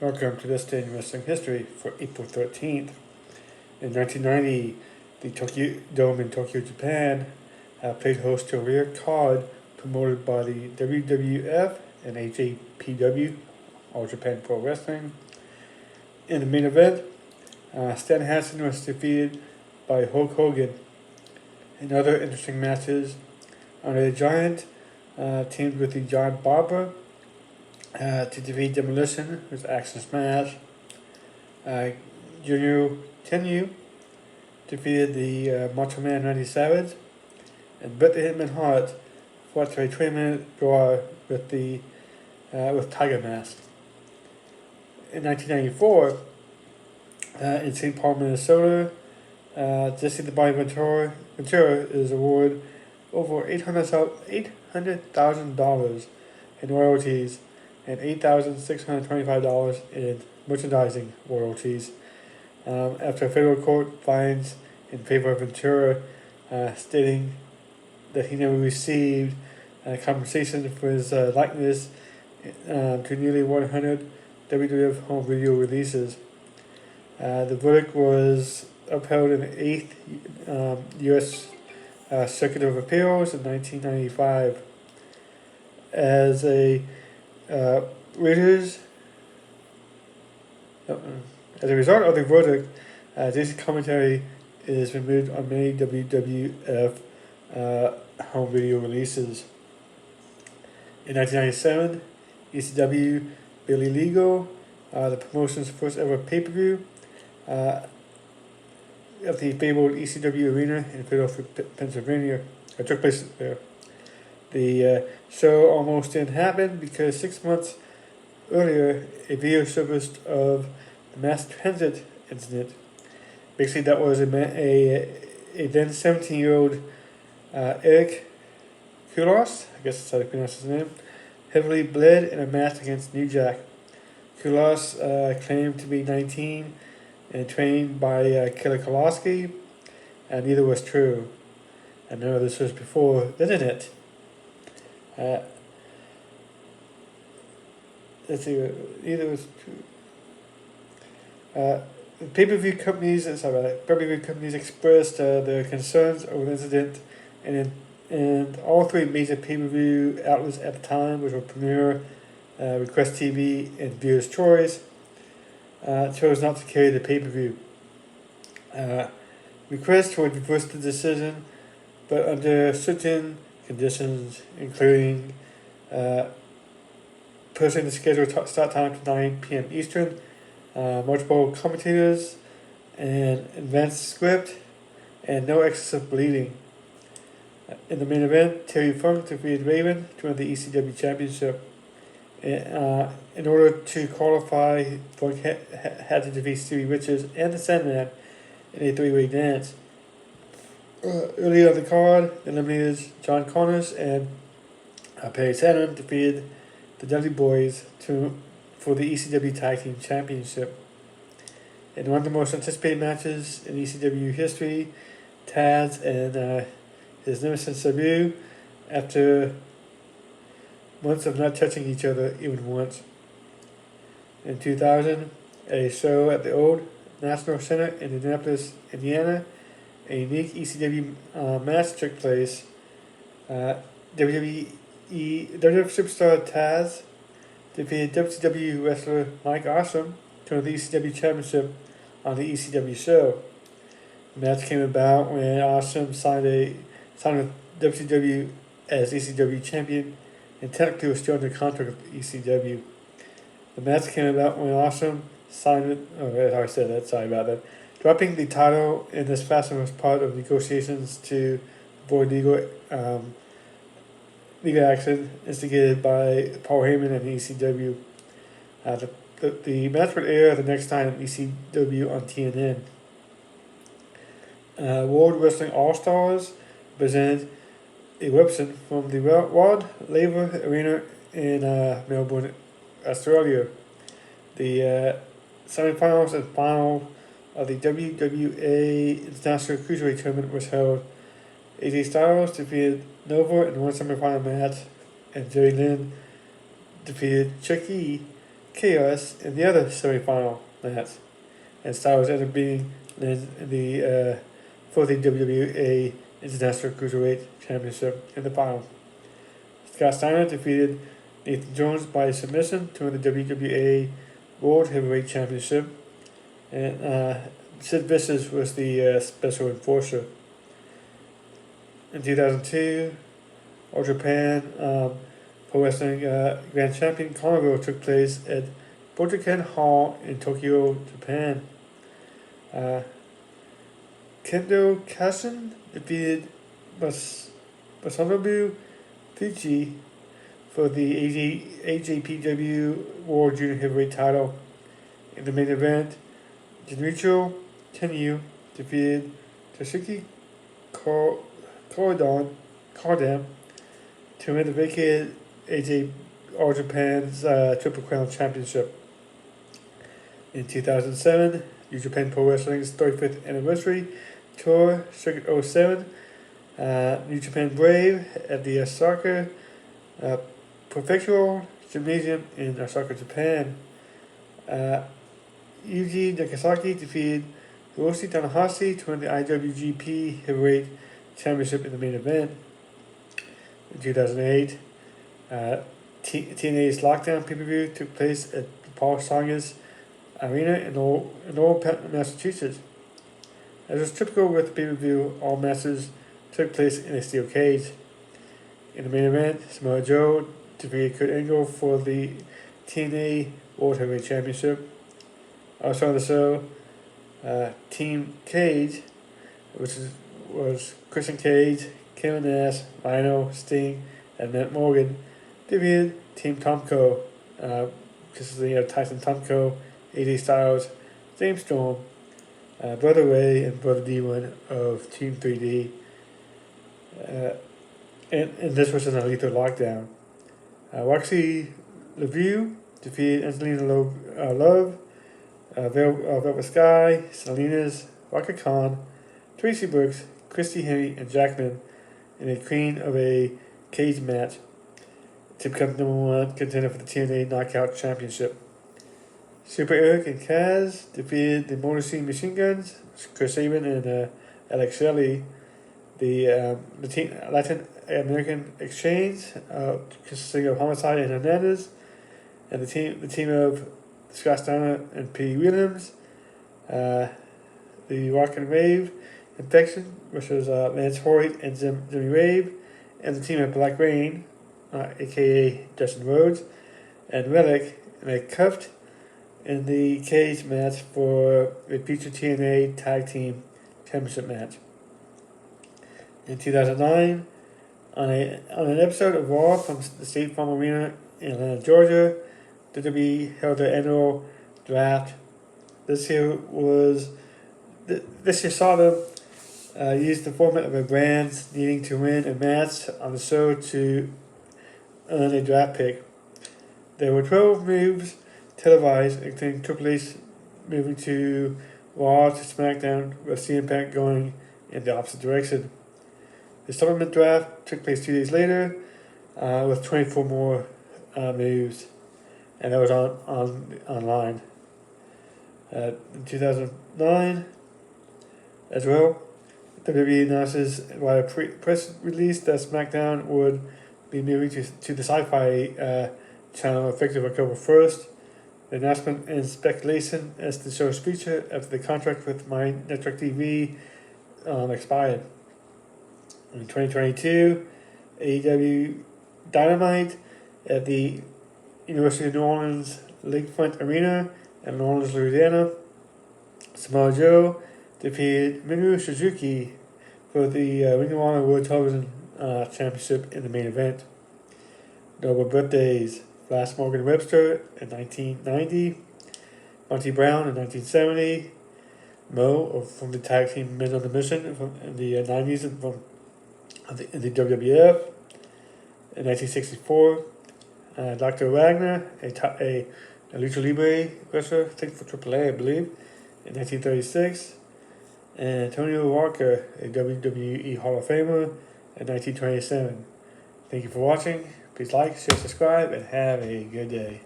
Welcome to this day in wrestling history for April 13th. In 1990, the Tokyo Dome in Tokyo, Japan played host to a rare card promoted by the WWF and AJPW, All Japan Pro Wrestling. In the main event, Stan Hansen was defeated by Hulk Hogan. In other interesting matches, Andre the Giant teamed with the Giant Barber to defeat Demolition with Action Smash. Junior Tenyu defeated the Macho Man Randy Savage, and Bret the Hitman Hart fought to a 20-minute draw with Tiger Mask. In 1994, in St. Paul, Minnesota, Jesse the Body Ventura is awarded over $800,000 in royalties and $8,625 in merchandising royalties after a federal court finds in favor of Ventura, stating that he never received compensation for his likeness to nearly 100 WWF home video releases. The verdict was upheld in the 8th U.S. Circuit of Appeals in 1995. As a result of the verdict, this commentary is removed on many WWF home video releases. In 1997, ECW Billy Legal, the promotion's first ever pay-per-view, at the fabled ECW Arena in Philadelphia, Pennsylvania, took place there. The show almost didn't happen because 6 months earlier, a video surfaced of the mass transit incident. Basically, that was a then 17-year-old Eric Kulos, I guess that's how you pronounce his name, heavily bled in a match against New Jack. Kulos claimed to be 19 and trained by Killer Kowalski, and neither was true. And no, this was before the internet. Let's see, either was true. Pay-per-view companies expressed their concerns over the incident, and all three major pay-per-view outlets at the time, which were Premiere, Request TV, and Viewer's Choice, chose not to carry the pay-per-view. Request would reverse the decision, but under certain conditions, including posting the scheduled start time to 9 p.m. Eastern, multiple commentators, an advanced script, and no excessive bleeding. In the main event, Terry Funk defeated Raven to win the ECW Championship. In order to qualify, Funk had to defeat Stevie Richards and the Sandman in a three-way dance. Earlier on the card, the Eliminators John Connors and Perry Saturn defeated the Dudley Boys for the ECW Tag Team Championship. In one of the most anticipated matches in ECW history, Taz and his nemesis Sabu, after months of not touching each other even once. In 2000, a show at the old National Center in Indianapolis, Indiana, a unique ECW match took place. WWF superstar Taz defeated WCW wrestler Mike Awesome to win the ECW Championship on the ECW show. The match came about when Awesome signed with WCW as ECW champion, and technically was still under contract with ECW. The match came about when Awesome signed with, dropping the title in this fashion was part of negotiations to avoid legal action instigated by Paul Heyman and ECW. The match would air the next time on ECW on TNN. World Wrestling All-Stars presented a representative from the Rod Laver Arena in Melbourne, Australia. The semifinals and final of the WWA International Cruiserweight Tournament was held. AJ Styles defeated Nova in one semifinal match, and Jerry Lynn defeated Chucky Chaos in the other semifinal match, and Styles ended up being in the for the WWE International Cruiserweight Championship in the final. Scott Steiner defeated Nathan Jones by submission to win the WWE World Heavyweight Championship, and Sid Vicious was the special enforcer. In 2002, All Japan Pro Wrestling Grand Champion Carnival took place at Budokan Hall in Tokyo, Japan. Kendo Kashin defeated Masanobu Fuji for the AJPW World Junior Heavyweight title. In the main event, Junichiro Tenryu defeated Toshiki Kardam to win the vacated All Japan's Triple Crown Championship. In 2007, New Japan Pro Wrestling's 35th anniversary tour, Circuit 07, New Japan Brave at the Osaka Prefectural Gymnasium in Osaka, Japan. Yuji Nagasaki defeated Hiroshi Tanahashi to win the IWGP Heavyweight Championship in the main event. In 2008, TNA's Lockdown pay-per-view took place at Paul Sagas Arena in Old Massachusetts. As was typical with the pay-per-view, all matches took place in a steel cage. In the main event, Samoa Joe defeated Kurt Angle for the TNA World Heavyweight Championship. Also on the show, Team Cage, which was Christian Cage, Kevin Nash, Rhino, Sting, and Matt Morgan, defeated Team Tomko, consisting of Tyson Tomko, AJ Styles, James Storm, Brother Ray, and Brother D1 of Team 3D. And this was in a lethal lockdown. Roxy Levue defeated Angelina Love, Velvet Sky, Salinas, Raka Khan, Tracy Brooks, Christy Hemme, and Jackman in a Queen of a Cage match to become #1 contender for the TNA Knockout Championship. Super Eric and Kaz defeated the Motor City Machine Guns, Chris Sabin and Alex Shelley. The Latin American Exchange, consisting of Homicide and Hernandez, and the team of Scott Steiner and P. Williams. The Rock and Rave Infection, which was Lance Hoyt and Jimmy Rave, and the team of Black Rain, aka Justin Rhodes, and Relic, and they cuffed in the cage match for the future TNA Tag Team Championship match. In 2009, on an episode of Raw from the State Farm Arena in Atlanta, Georgia, WWE held their annual draft. This year saw them use the format of a brand needing to win a match on the show to earn a draft pick. There were 12 moves televised, including Triple H moving to Raw to SmackDown, with CM Punk going in the opposite direction. The supplement draft took place 2 days later, with 24 more moves, and that was online. In 2009, as well, WWE announces via press release that SmackDown would be moving to the Sci-Fi channel effective October 1st. The announcement and speculation as the show's feature after the contract with My Network TV expired. In 2022, AEW Dynamite at the University of New Orleans Lakefront Arena in New Orleans, Louisiana. Samoa Joe defeated Minoru Suzuki for the Ring of Honor World Television Championship in the main event. Notable birthdays: Flash Morgan Webster in 1990, Monty Brown in 1970, Mo from the tag team Men on the Mission in the 90s and in the WWF. In 1964, Dr. Wagner, a Lucha Libre wrestler, I think for AAA, I believe, in 1936. And Antonio Walker, a WWE Hall of Famer, in 1927. Thank you for watching. Please like, share, subscribe, and have a good day.